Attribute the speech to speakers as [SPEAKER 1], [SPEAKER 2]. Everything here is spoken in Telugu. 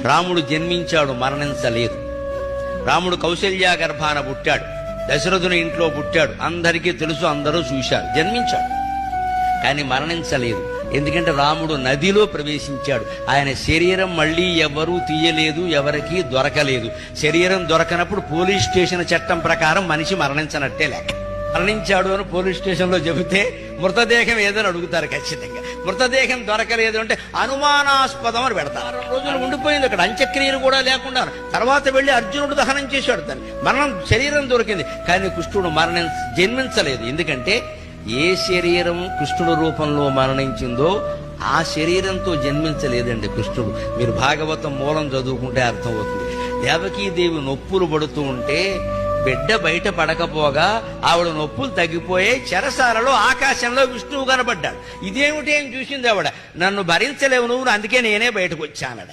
[SPEAKER 1] రాముడు జన్మించాడు, మరణించలేదు. రాముడు కౌశల్యా గర్భాన పుట్టాడు, దశరథుని ఇంట్లో పుట్టాడు, అందరికీ తెలుసు, అందరూ చూశారు. జన్మించాడు కానీ మరణించలేదు. ఎందుకంటే రాముడు నదిలో ప్రవేశించాడు. ఆయన శరీరం మళ్ళీ ఎవరూ తీయలేదు, ఎవరికీ దొరకలేదు. శరీరం దొరకనప్పుడు పోలీస్ స్టేషన్ చట్టం ప్రకారం మనిషి మరణించనట్టే లెక్క. మరణించాడు అని పోలీస్ స్టేషన్లో చెబితే మృతదేహం ఏదని అడుగుతారు ఖచ్చితంగా. మృతదేహం దొరకలేదు అంటే అనుమానాస్పదం అని పెడతారు. 6 రోజులు ఉండిపోయింది అక్కడ, అంత్యక్రియలు కూడా లేకుండా. తర్వాత వెళ్లి అర్జునుడు దహనం చేశాడు దాన్ని. శరీరం దొరికింది కానీ కృష్ణుడు జన్మించలేదు. ఎందుకంటే ఏ శరీరం కృష్ణుడు రూపంలో మరణించిందో ఆ శరీరంతో జన్మించలేదండి కృష్ణుడు. మీరు భాగవతం మూలం చదువుకుంటే అర్థమవుతుంది. దేవకీదేవి నొప్పులు పడుతూ ఉంటే బిడ్డ బయట పడకపోగా ఆవిడ నొప్పులు తగ్గిపోయే చెరసాలలో ఆకాశంలో విష్ణువు కనబడ్డాడు. ఇదేమిటి అని చూసింది ఆవిడ. నన్ను భరించలేవు నువ్వు, అందుకే నేనే బయటకు వచ్చానడ.